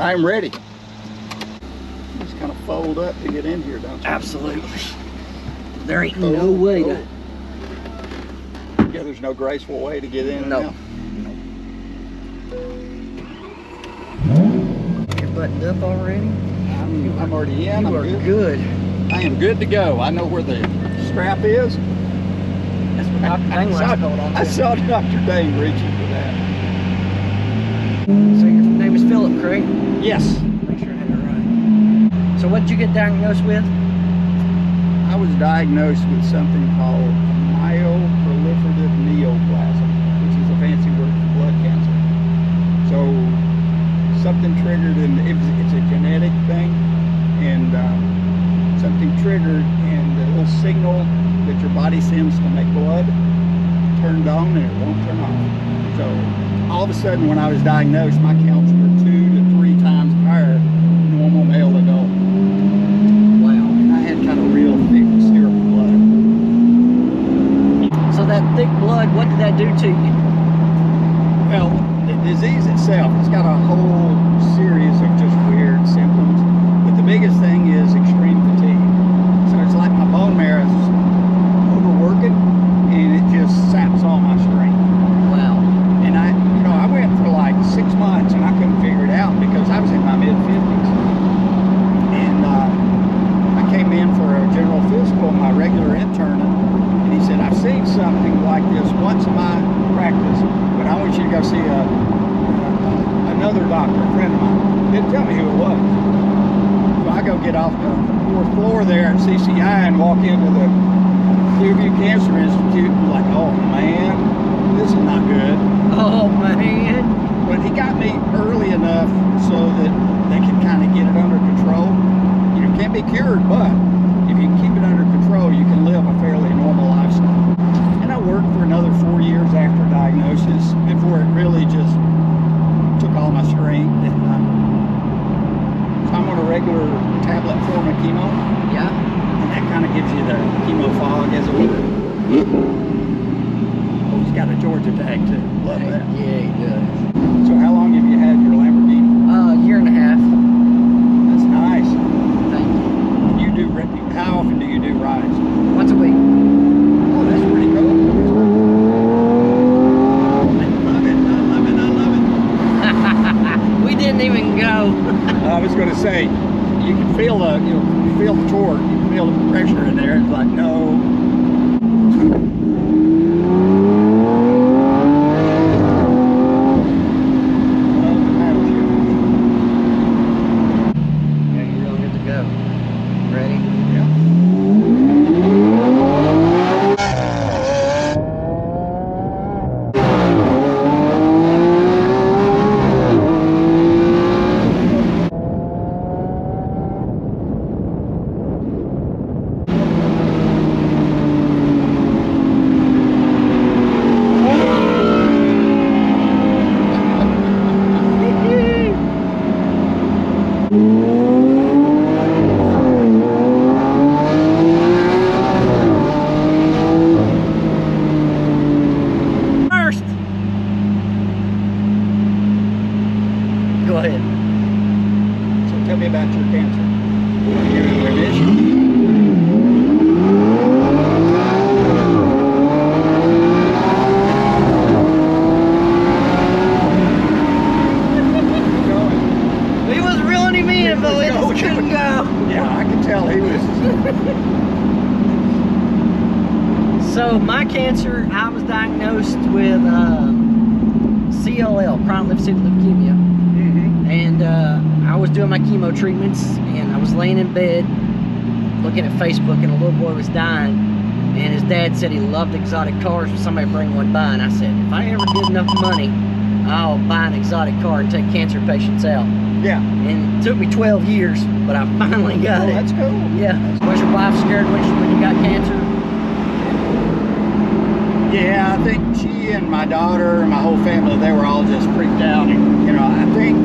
I'm ready. Just kind of fold up to get in here, don't you? Absolutely. There ain't no way to. Yeah, there's no graceful way to get in. No. You're buttoned up already? I'm already in. You are good. I am good to go. I know where the strap is. That's what Dr. Dang likes to hold on to. I saw Dr. Dang reaching for that. So your name is Phillip, correct? Yes. Make sure I had it right. So what did you get diagnosed with? I was diagnosed with something called myeloproliferative neoplasm, which is a fancy word for blood cancer. So something triggered, and it's a genetic thing, and something triggered, and the little signal that your body sends to make blood turned on, and it won't turn off. So all of a sudden, when I was diagnosed, my counts were 2 to 3 times higher than normal male adult. Wow. And I had kind of real thick syrup blood. So that thick blood, what did that do to you? Well, the disease itself, it's got a whole series of just weird symptoms. But the biggest thing is extreme fatigue. So it's like my bone marrow is overworking, and it just saps all my strength. Wow. And I went for like 6 months, and I couldn't figure it out because I was in my mid-50s. And I came in for a general physical, my regular intern, and he said, I've seen something like this once in my practice, but I want you to go see another doctor, a friend of mine. Didn't tell me who it was. So I go get off the 4th floor there at CCI and walk into the Clearview Cancer Institute, and like, oh man, this is not good. Oh man. But he got me early enough so that they can kind of get it under control. You know, it can't be cured, but if you can keep it under control, you can live a fairly normal lifestyle. And I worked for another 4 years after diagnosis before it really just took all my strength. And so I'm on a regular tablet form of chemo. Yeah. And that kind of gives you the chemo fog, as it were. Oh, he's got a Georgia tag too. Love that. Yeah, he does. So how long have you had your Lamborghini? A year and a half. That's nice. Thank you. How often do you do rides? Once a week. Oh, that's pretty cool. I love it. We didn't even go. I was going to say, you can feel the torque, you can feel the pressure in there. It's like, no. Yeah, you're real good to go. Ready? Yeah. First. Go ahead. So tell me about your cancer. You're in remission? He was reeling him in, but we just couldn't go. Yeah, I could tell he was. So my cancer, I was diagnosed with CLL, chronic lymphocytic leukemia. And I was doing my chemo treatments, and I was laying in bed looking at Facebook, and a little boy was dying, and his dad said he loved exotic cars, would somebody bring one by? And I said, if I ever get enough money, I'll buy an exotic car and take cancer patients out. Yeah. And it took me 12 years, but I finally got it. That's cool. Yeah. Was your wife scared when you got cancer? Yeah, I think she and my daughter and my whole family, they were all just freaked out. And, you know, I think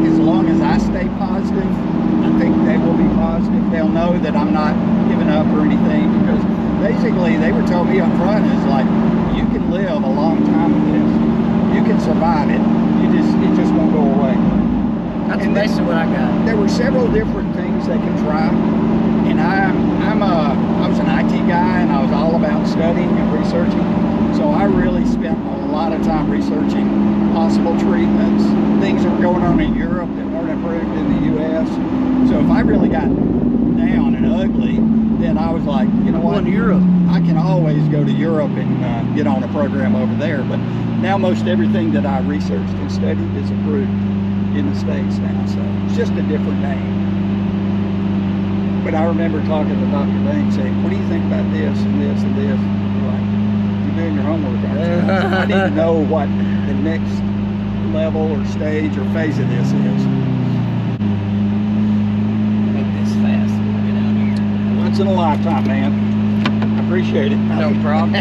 as long as I stay positive, I think they will be positive. They'll know that I'm not giving up or anything, because basically they were telling me up front is like, you can live a long time with this. You can survive it. It just won't go away. That's And basically what I got. there were several different things they can try. And I was an IT guy, and I was all about studying and researching. So I really spent a lot of time researching possible treatments, things that were going on in Europe that weren't approved in the U.S. So if I really got down and ugly, then I was like, you know what? Going to Europe. I can always go to Europe and get on a program over there. But now most everything that I researched and studied is approved in the States now. So it's just a different name. But I remember talking to Dr. Bain saying, what do you think about this and this and this? We're like, you're doing your homework, aren't you? I said, I need to know what the next level or stage or phase of this is. Make this fast. We'll get out here. Once in a lifetime, man. I appreciate it. No problem.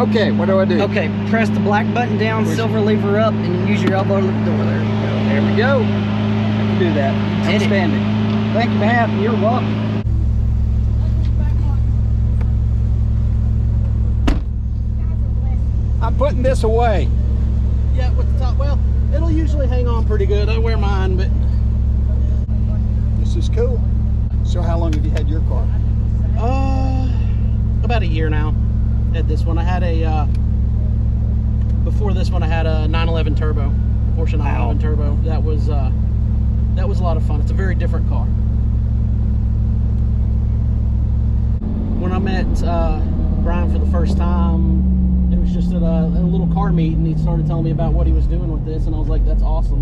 Okay, what do I do? Okay, press the black button down, silver lever up, and then use your elbow to lift the door. There you go. There we go. I can do that. Did it. Outstanding. Thank you, man. You're welcome. I'm putting this away. Yeah, with the top, well, it'll usually hang on pretty good. I wear mine, but This is cool. So how long have you had your car? about a year now. Had this one. I had a before this one I had a 911 Turbo, Porsche 911 Turbo. That was a lot of fun. It's a very different car. When I met Brian for the first time, it was just at a little car meet, and he started telling me about what he was doing with this, and I was like, "That's awesome."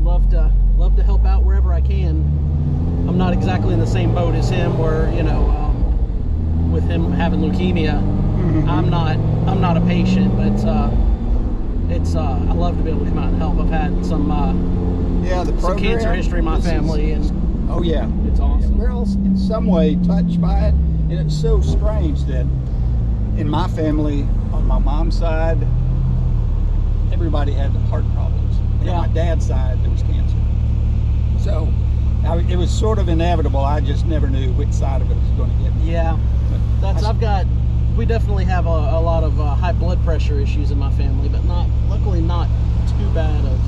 Love to help out wherever I can. I'm not exactly in the same boat as him, where with him having leukemia, I'm not a patient, but I love to be able to come out and help. I've had some some cancer history in my family, and oh yeah, it's awesome. We're all in some way touched by it, and it's so strange that in my family, on my mom's side, everybody had heart problems. And on my dad's side, there was cancer. So it was sort of inevitable. I just never knew which side of it was going to get me. Yeah, we definitely have a lot of high blood pressure issues in my family, but luckily not too bad of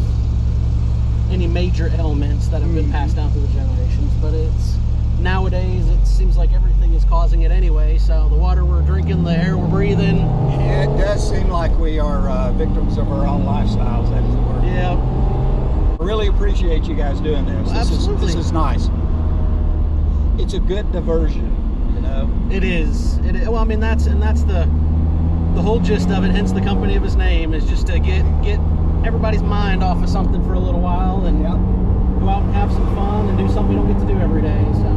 any major ailments that have been passed down through the generations. But nowadays it seems like everything is causing it anyway. So the water we're drinking, the air we're breathing. Yeah, it does seem like we are victims of our own lifestyles, as it were. Yeah. I really appreciate you guys doing this. Absolutely. This is nice. It's a good diversion, you know. It is. Well, I mean, that's the whole gist of it. Hence the company of his name, is just to get everybody's mind off of something for a little while and go out and have some fun and do something we don't get to do every day. So.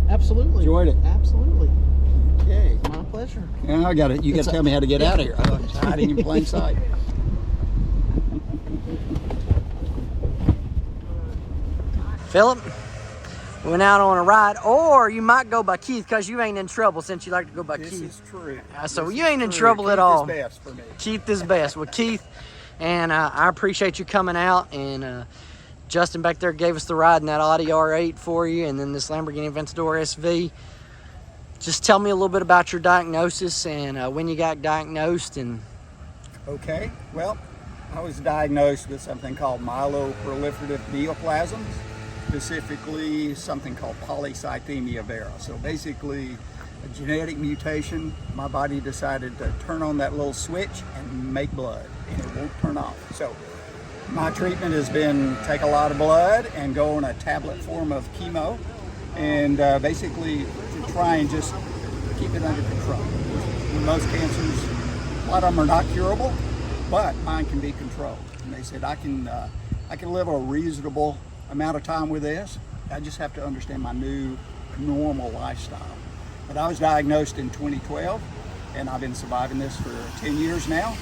Absolutely. Enjoyed it. Absolutely. Okay. My pleasure. Now I got it. You got to tell me how to get out of here. I'm hiding in plain sight. Phillip, we went out on a ride, or you might go by Keith, because you ain't in trouble since you like to go by This Keith. is true. So This you is ain't in true. trouble at all. Keith is best for me. Keith is best. Well, Keith, and I appreciate you coming out, and Justin back there gave us the ride in that Audi R8 for you, and then this Lamborghini Aventador SV. Just tell me a little bit about your diagnosis and when you got diagnosed. And Okay. Well, I was diagnosed with something called myeloproliferative neoplasms, specifically something called polycythemia vera. So basically a genetic mutation. My body decided to turn on that little switch and make blood, and it won't turn off. So My treatment has been take a lot of blood and go on a tablet form of chemo, and basically to try and just keep it under control. Most cancers, a lot of them are not curable, but mine can be controlled. And they said I can live a reasonable amount of time with this. I just have to understand my new normal lifestyle. But I was diagnosed in 2012, and I've been surviving this for 10 years now.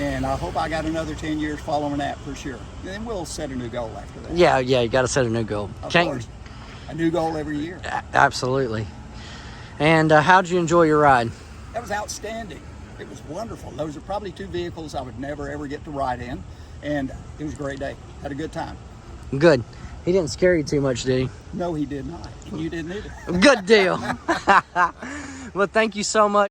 And I hope I got another 10 years following that for sure. And then we'll set a new goal after that. Yeah, you got to set a new goal. Of course. A new goal every year. Absolutely. And how'd you enjoy your ride? That was outstanding. It was wonderful. Those are probably two vehicles I would never ever get to ride in. And it was a great day. Had a good time. Good. He didn't scare you too much, did he? No, he did not. And you didn't either. Good deal. Well, thank you so much.